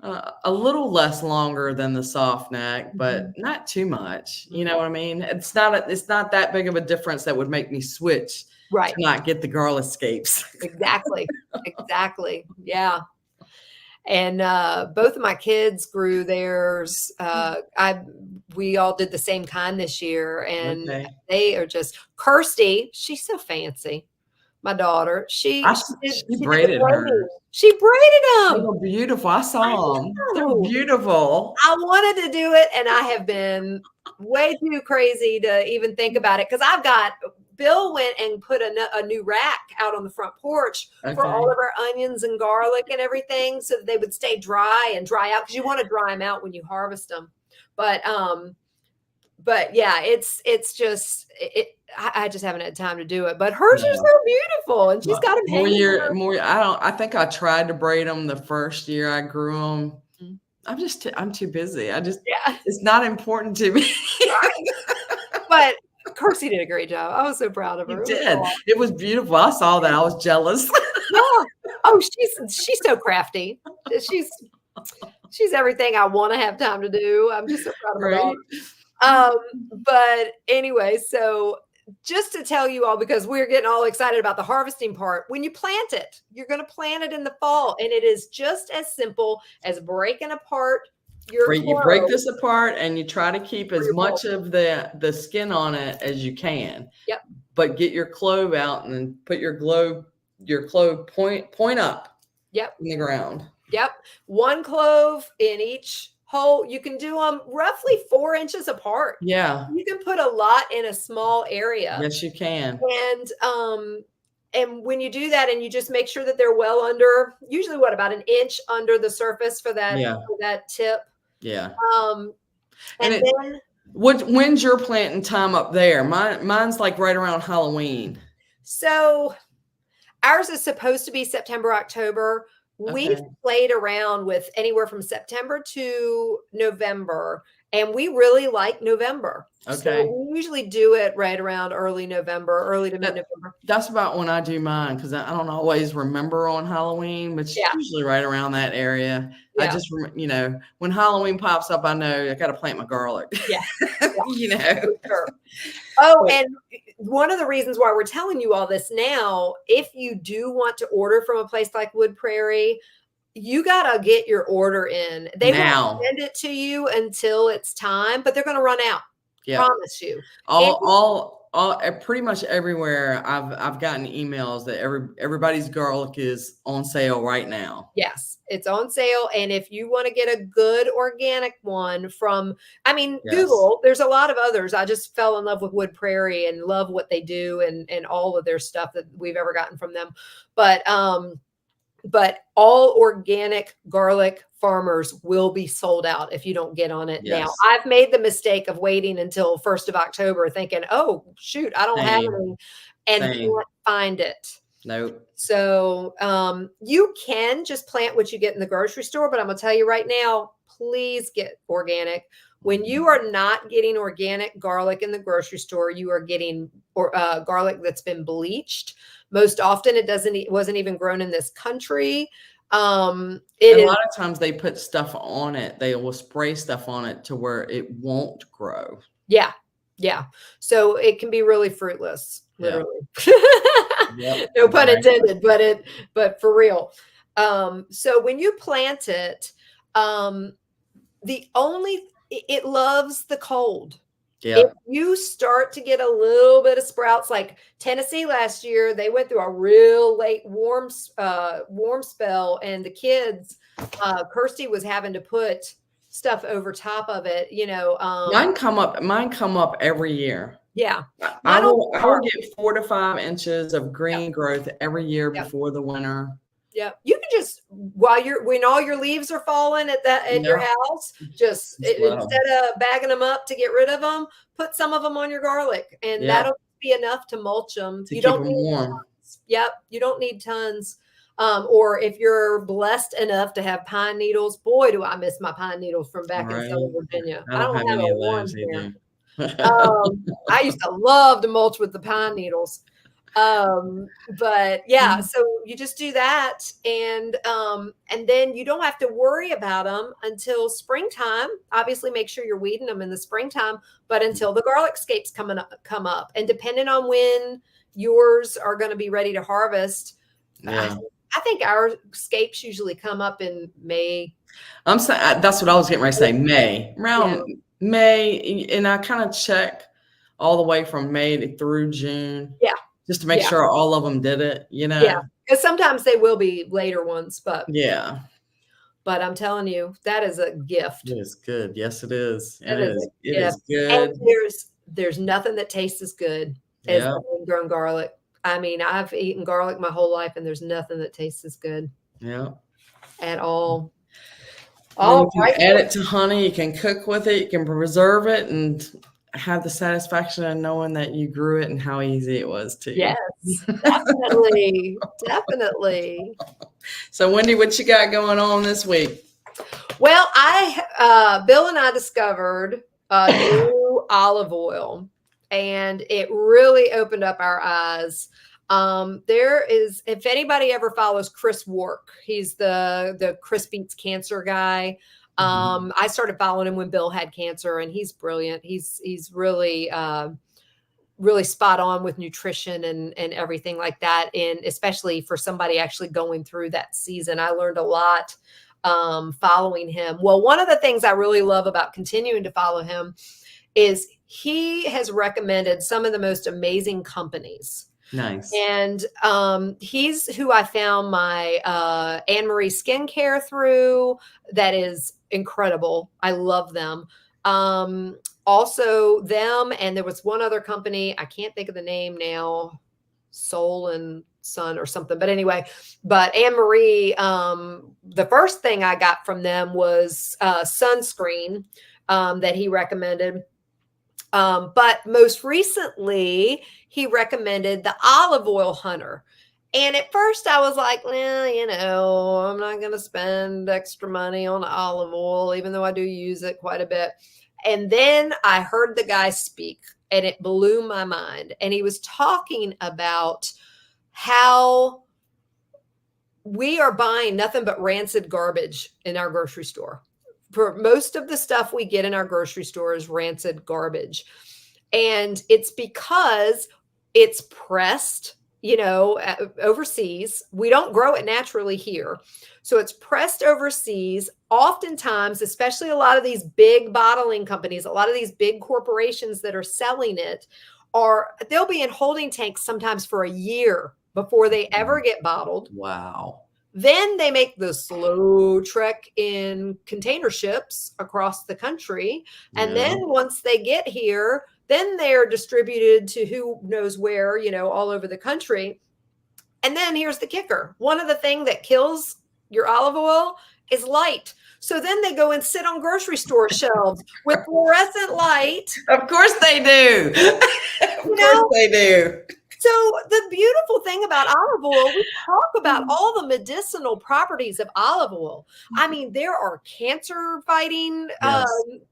a little less longer than the soft neck, but not too much. You know what I mean? It's not that big of a difference that would make me switch to not get the garlic scapes. Exactly. Yeah. And both of my kids grew theirs. We all did the same kind this year, and they are just Kirsty. She's so fancy. My daughter, she braided her. She braided them. They were beautiful. I saw them. They're beautiful. I wanted to do it, and I have been way too crazy to even think about it because I've got Bill went and put a new rack out on the front porch for Okay. all of our onions and garlic and everything, so that they would stay dry and dry out, because you want to dry them out when you harvest them. But yeah, it's just I just haven't had time to do it. But hers are Yeah. so beautiful, and she's got them More hanging. year, more. I think I tried to braid them the first year I grew them. Mhm. I'm too busy. Yeah, It's not important to me. but Kirsty did a great job. I was so proud of her. You It was did. so awesome. It was beautiful. I saw that. I was jealous. Yeah. Oh, she's so crafty. She's everything I want to have time to do. I'm just so proud of my Right? daughter. But anyway, so just to tell you all, because we're getting all excited about the harvesting part, when you plant it, you're going to plant it in the fall, and it is just as simple as breaking apart your You break clove. this apart and you try to keep as much of the skin on it as you can. Yep. But get your clove out and then put your clove point up. Yep. In the ground. Yep. One clove in each hole. You can do them roughly 4 inches apart. Yeah. You can put a lot in a small area. Yes, you can. And when you do that, and you just make sure that they're well under, usually about an inch under the surface for that tip. Yeah. And then when's your planting time up there? Mine's like right around Halloween. So ours is supposed to be September, October. We've played around with anywhere from September to November, and we really like November. Okay. So we usually do it right around early to mid-November. That's about when I do mine, because I don't always remember on Halloween, but it's usually right around that area. Yeah. I just, when Halloween pops up, I know I got to plant my garlic. Yeah. Sure. Oh, and one of the reasons why we're telling you all this now, if you do want to order from a place like Wood Prairie, you got to get your order in. They won't send it to you until it's time, but they're going to run out. Yep. Promise you. Pretty much everywhere I've gotten emails that everybody's garlic is on sale right now. Yes, it's on sale. And if you want to get a good organic one from, Google, there's a lot of others. I just fell in love with Wood Prairie and love what they do and all of their stuff that we've ever gotten from them. But all organic garlic farmers will be sold out if you don't get on it now. I've made the mistake of waiting until 1st of October thinking, oh, shoot, I don't have any, and can't find it. Nope. So you can just plant what you get in the grocery store, but I'm going to tell you right now, please get organic. When you are not getting organic garlic in the grocery store, you are getting garlic that's been bleached. Most often it wasn't even grown in this country. A lot of times they put stuff on it. They will spray stuff on it to where it won't grow. Yeah. Yeah. So it can be really fruitless, literally. Yep. No pun intended, but for real. So when you plant it, it loves the cold. Yeah. If you start to get a little bit of sprouts, like Tennessee last year, they went through a real late warm spell, and the kids, Kirsty was having to put stuff over top of it. Mine come up every year. Yeah, I will get 4 to 5 inches of green growth every year before the winter. Yeah, you can just when all your leaves are falling at your house, instead of bagging them up to get rid of them, put some of them on your garlic, and that'll be enough to mulch them. You don't need warm. Tons. Yep, you don't need tons. Or if you're blessed enough to have pine needles, boy, do I miss my pine needles from back in Southern Virginia. I don't have any of those either. I used to love to mulch with the pine needles. But yeah, so you just do that, and then you don't have to worry about them until springtime. Obviously, make sure you're weeding them in the springtime, but until the garlic scapes come up, and depending on when yours are going to be ready to harvest, I think our scapes usually come up in May. I'm saying that's what I was getting ready to say. May, around May, and I kind of check all the way from May through June. Yeah. Just to make sure all of them did it, Yeah, because sometimes they will be later ones, but But I'm telling you, that is a gift. It is good. Yes, it is. It is good. And there's nothing that tastes as good as Yeah. the homegrown garlic. I mean, I've eaten garlic my whole life, and there's nothing that tastes as good Yeah. at all. And then All you can right. add it to honey, you can cook with it, you can preserve it, and have the satisfaction of knowing that you grew it and how easy it was too. Yes, definitely, definitely. So, Wendy, what you got going on this week? Well, Bill and I discovered new olive oil, and it really opened up our eyes. There is, if anybody ever follows Chris Wark, he's the Chris Beats Cancer guy. Mhm. I started following him when Bill had cancer, and he's brilliant. He's really really spot on with nutrition and everything like that. And especially for somebody actually going through that season, I learned a lot following him. Well, one of the things I really love about continuing to follow him is he has recommended some of the most amazing companies. Nice. And he's who I found my Anne Marie skincare through. That is incredible. I love them. Also them, and there was one other company, I can't think of the name now, Soul and Sun or something. But anyway, but Anne Marie, the first thing I got from them was sunscreen that he recommended. But most recently, he recommended the olive oil hunter. And at first I was like, well, I'm not going to spend extra money on olive oil, even though I do use it quite a bit. And then I heard the guy speak, and it blew my mind. And he was talking about how we are buying nothing but rancid garbage in our grocery store. For most of the stuff we get in our grocery store is rancid garbage. And it's because it's pressed, overseas. We don't grow it naturally here. So it's pressed overseas. Oftentimes, especially a lot of these big bottling companies, a lot of these big corporations that are selling it they'll be in holding tanks sometimes for a year before they ever get bottled. Wow. Then they make the slow trek in container ships across the country. And Yeah. then once they get here, then they're distributed to who knows where, all over the country. And then here's the kicker. One of the things that kills your olive oil is light. So then they go and sit on grocery store shelves with fluorescent light. Of course they do. Of course they do. So the beautiful thing about olive oil, we talk about all the medicinal properties of olive oil. I mean, there are cancer fighting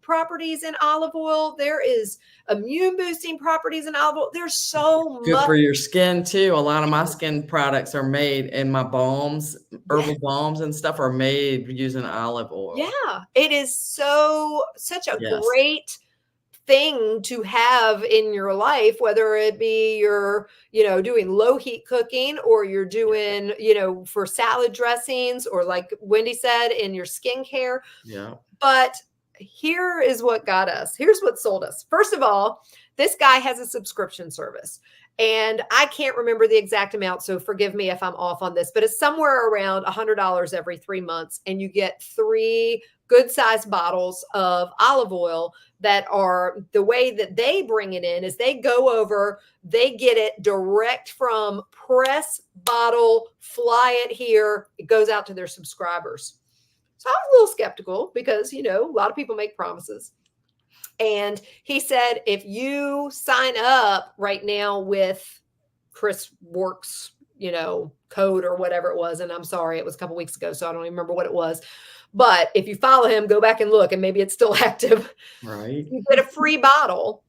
properties in olive oil. There is immune boosting properties in olive oil. There's so Good much. for your skin too. A lot of my skin products are made, and my balms, herbal balms and stuff are made using olive oil. Yeah, it is such a Yes. great thing to have in your life, whether it be you're, doing low heat cooking, or you're doing, for salad dressings, or like Wendy said, in your skincare. Yeah. But here is what got us. Here's what sold us. First of all, this guy has a subscription service. And I can't remember the exact amount, so forgive me if I'm off on this, but it's somewhere around $100 every 3 months. And you get 3 good sized bottles of olive oil that are, the way that they bring it in is they go over, they get it direct from press bottle, fly it here, it goes out to their subscribers. So I was a little skeptical because, a lot of people make promises. And he said, if you sign up right now with Chris Works, code or whatever it was, and I'm sorry, it was a couple weeks ago, so I don't even remember what it was. But if you follow him, go back and look, and maybe it's still active. Right. You get a free bottle.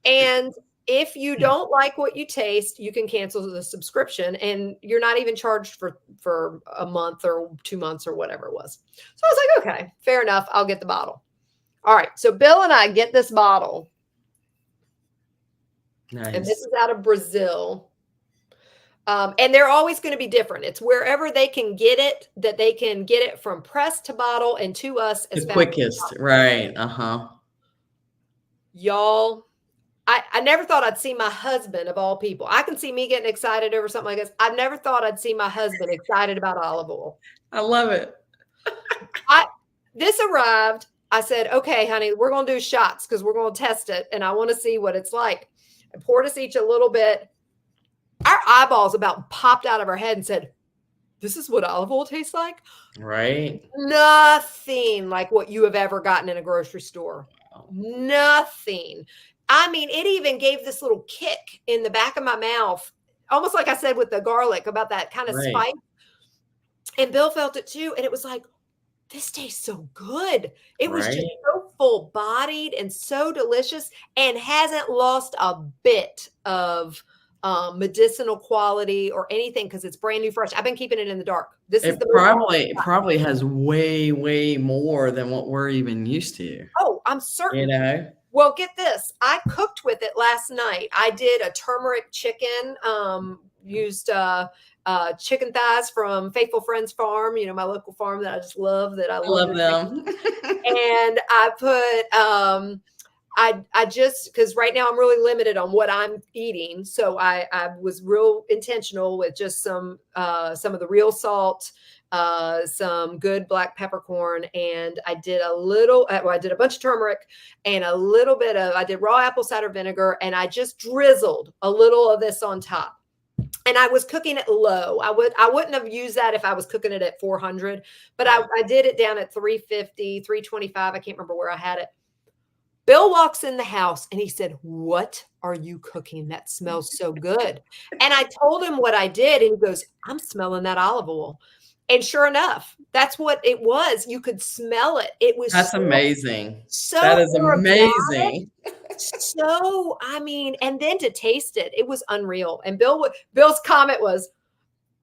And if you don't like what you taste, you can cancel the subscription, and you're not even charged for a month or 2 months or whatever it was. So I was like, okay, fair enough. I'll get the bottle. All right. So Bill and I get this bottle. Nice. And this is out of Brazil. And they're always going to be different. It's wherever they can get it, that they can get it from press to bottle and to us as the quickest. Right. Y'all, I never thought I'd see my husband, of all people. I can see me getting excited over something like this. I never thought I'd see my husband excited about olive oil. I love it. This arrived. I said, okay, honey, we're going to do shots because we're going to test it, and I want to see what it's like. and poured us each a little bit. Our eyeballs about popped out of our head and said, "This is what olive oil tastes like?" Right. Nothing like what you have ever gotten in a grocery store. Nothing. I mean, it even gave this little kick in the back of my mouth, almost like I said with the garlic about that kind of Right. spice. And Bill felt it too. And it was like, this tastes so good. It was just Right. so full bodied and so delicious and hasn't lost a bit of medicinal quality or anything because it's brand new fresh. I've been keeping it in the dark. This is It the probably has way more than what we're even used to. Oh, I'm certain. You know? Well, get this. I cooked with it last night. I did a turmeric chicken, used chicken thighs from Faithful Friends Farm, you know, my local farm that I just love, that I I love love. them. And I put I just, because right now I'm really limited on what I'm eating. So I was real intentional with just some of the real salt, some good black peppercorn, and I did a little, well, I did a bunch of turmeric and a little bit of, I did raw apple cider vinegar, and I just drizzled a little of this on top. And I was cooking it low. I wouldn't have used that if I was cooking it at 400, but I did it down at 350, 325. I can't remember where I had it. Bill walks in the house and he said, "What are you cooking? That smells so good." And I told him what I did, and he goes, "I'm smelling that olive oil." And sure enough, that's what it was. You could smell it. It was That's amazing. so That is aromatic. amazing. So, I mean, and then to taste it, it was unreal. And Bill's comment was,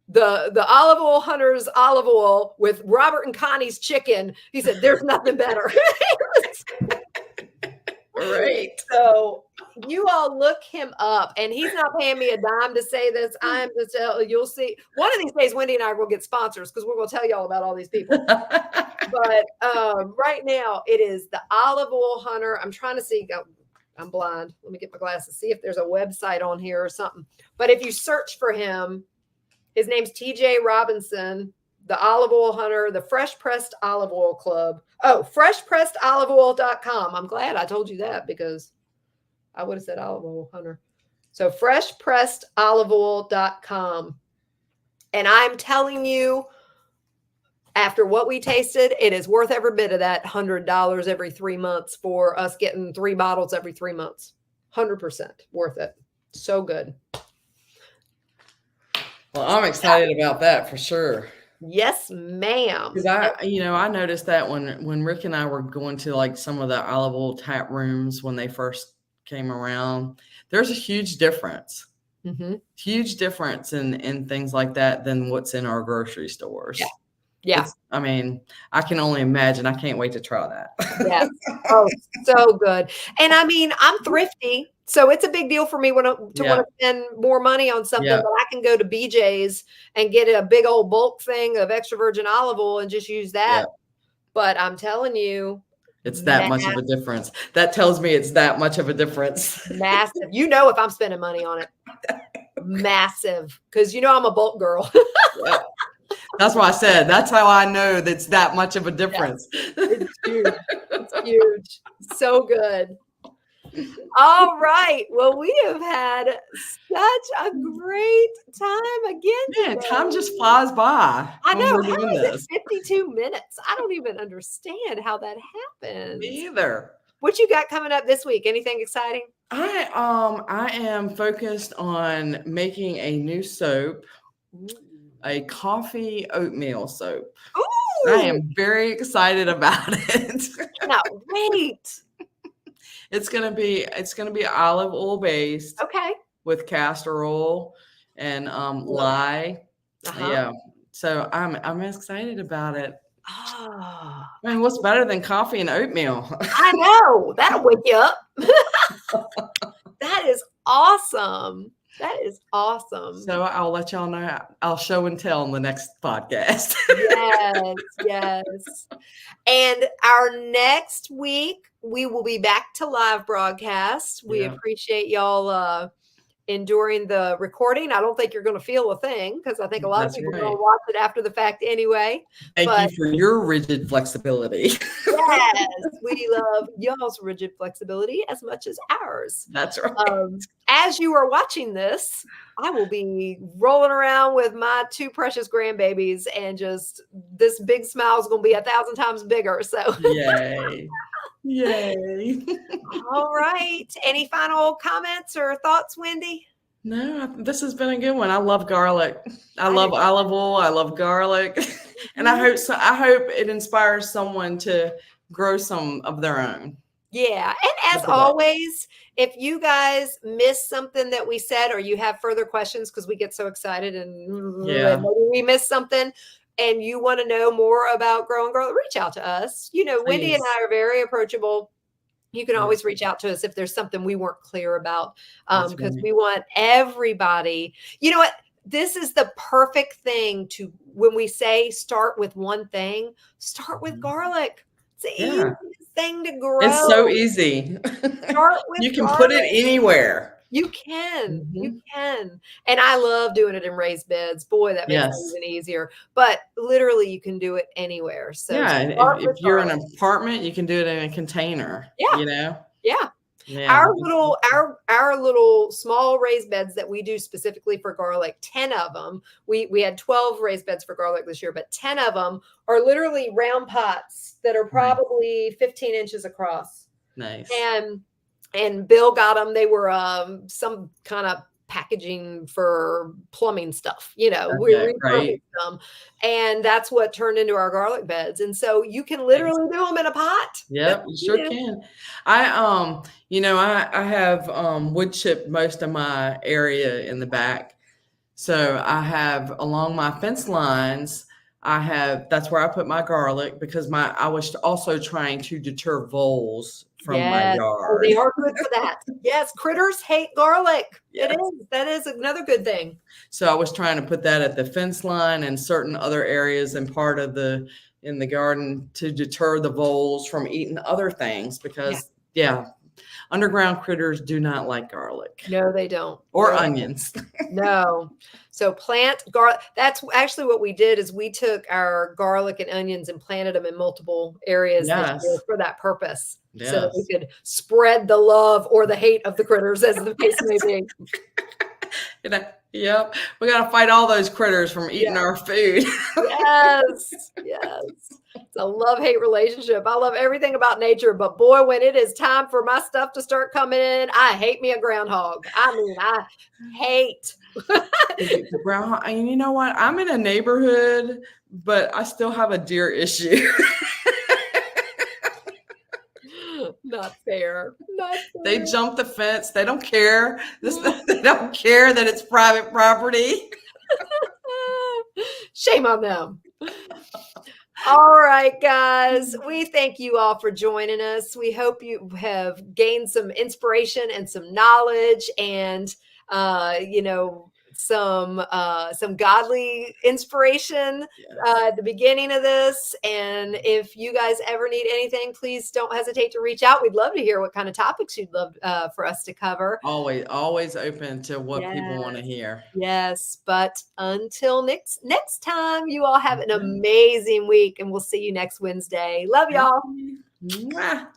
the olive oil hunters olive oil with Robert and Connie's chicken. He said, "There's nothing better." Right. So you all look him up, and he's not paying me a dime to say this. I'm just you'll see. One of these days, Wendy and I will get sponsors because we're going to tell you all about all these people. But right now, it is the olive oil hunter. I'm trying to see. I'm blind. Let me get my glasses. See if there's a website on here or something. But if you search for him, his name's TJ Robinson, the olive oil hunter, the Fresh Pressed Olive Oil Club. Oh, freshpressedoliveoil.com. I'm glad I told you that because I would have said olive oil hunter. So freshpressedoliveoil.com. And I'm telling you, after what we tasted, it is worth every bit of that $100 every 3 months for us getting 3 bottles every 3 months. 100% worth it. So good. Well, I'm excited about that for sure. Yes, ma'am. Because I noticed that when Rick and I were going to like some of the olive oil tap rooms when they first came around, there's a huge difference. Mm-hmm. Huge difference in things like that than what's in our grocery stores. Yeah. Yeah. I mean, I can only imagine. I can't wait to try that. Yes. Oh, so good. And I mean, I'm thrifty, so it's a big deal for me want to spend more money on something, but I can go to BJ's and get a big old bulk thing of extra virgin olive oil and just use that. But I'm telling you, it's that much of a difference. That tells me it's that much of a difference. Massive. You know, if I'm spending money on it, massive, because you know I'm a bulk girl. Yeah. That's why I said that's how I know that's that much of a difference. Yeah. It's huge. It's huge. So good. All right. Well, we have had such a great time again. Man, time just flies by. I know. How is it 52 minutes? I don't even understand how that happens. Me either. What you got coming up this week? Anything exciting? I am focused on making a new soap. A coffee oatmeal soap. Ooh. I am very excited about it. Cannot wait. It's gonna be olive oil based. Okay. With castor oil and lye. Yeah. So I'm excited about it. Oh, I mean, what's better than coffee and oatmeal? I know. That'll wake you up. That is awesome. That is awesome. So I'll let y'all know. I'll show and tell on the next podcast. Yes, yes. And our next week, we will be back to live broadcast. We appreciate y'all enduring the recording. I don't think you're going to feel a thing because I think a lot of That's people are right. going to watch it after the fact anyway. Thank you But for your rigid flexibility. yes, we love y'all's rigid flexibility as much as ours. That's right. As you are watching this, I will be rolling around with my two precious grandbabies, and just this big smile is going to be 1,000 times bigger. So, Yay. Yay. all right. Any final comments or thoughts, Wendy? No, this has been a good one. I love garlic. I I love do. olive oil. I love garlic. And I hope it inspires someone to grow some of their own. Yeah. And as That's the best. always, if you guys miss something that we said, or you have further questions, because we get so excited and Yeah. maybe we missed something, and you want to know more about growing garlic, reach out to us. You know, Wendy and Please. I are very approachable. You can Yeah. always reach out to us if there's something we weren't clear about, That's because right. we want everybody. You know what? This is the perfect thing to, when we say start with one thing, start with garlic. It's the Yeah. easiest thing to grow. It's so easy. Start with You can put garlic. it anywhere. You can. You Mhm. can. And I love doing it in raised beds. Boy, that makes it Yes. even easier. But literally, you can do it anywhere. So Yeah. And start if with you're in garlic. an apartment, you can do it in a container, Yeah. you know? Yeah. Yeah. Our little small raised beds that we do specifically for garlic, 10 of them. We had 12 raised beds for garlic this year, but 10 of them are literally round pots that are probably 15 inches across. Nice. And Bill got them. They were some kind of packaging for plumbing stuff. You know, we repurposed them, and that's what turned into our garlic beds. And so you can literally do them in a pot. Yep, you sure can. I I have wood chipped most of my area in the back. So I have along my fence lines, that's where I put my garlic, because I was also trying to deter voles from my Yes. Oh, yard. they are good for that. Yes, critters hate garlic. Yes. It is. That is another good thing. So I was trying to put that at the fence line and certain other areas and part of in the garden to deter the voles from eating other things, because underground critters do not like garlic. No, they don't. Or onions. No. So plant garlic. That's actually what we did, is we took our garlic and onions and planted them in multiple areas this year for that purpose. Yes. So that we could spread the love or the hate of the critters, as the case may be. Yep. We got to fight all those critters from eating our food. Yes. Yes. It's a love-hate relationship. I love everything about nature, but boy, when it is time for my stuff to start coming in, I hate me a groundhog. I mean, I hate the groundhog. And you know what? I'm in a neighborhood, but I still have a deer issue. Not fair. Not fair. They jump the fence. They don't care. They don't care that it's private property. Shame on them. All right, guys. We thank you all for joining us. We hope you have gained some inspiration and some knowledge, and some godly inspiration at the beginning of this. And if you guys ever need anything, please don't hesitate to reach out. We'd love to hear what kind of topics you'd love for us to cover. Always open to what people want to hear. Yes. But until next time, you all have an amazing week, and we'll see you next Wednesday. Love y'all. Mwah.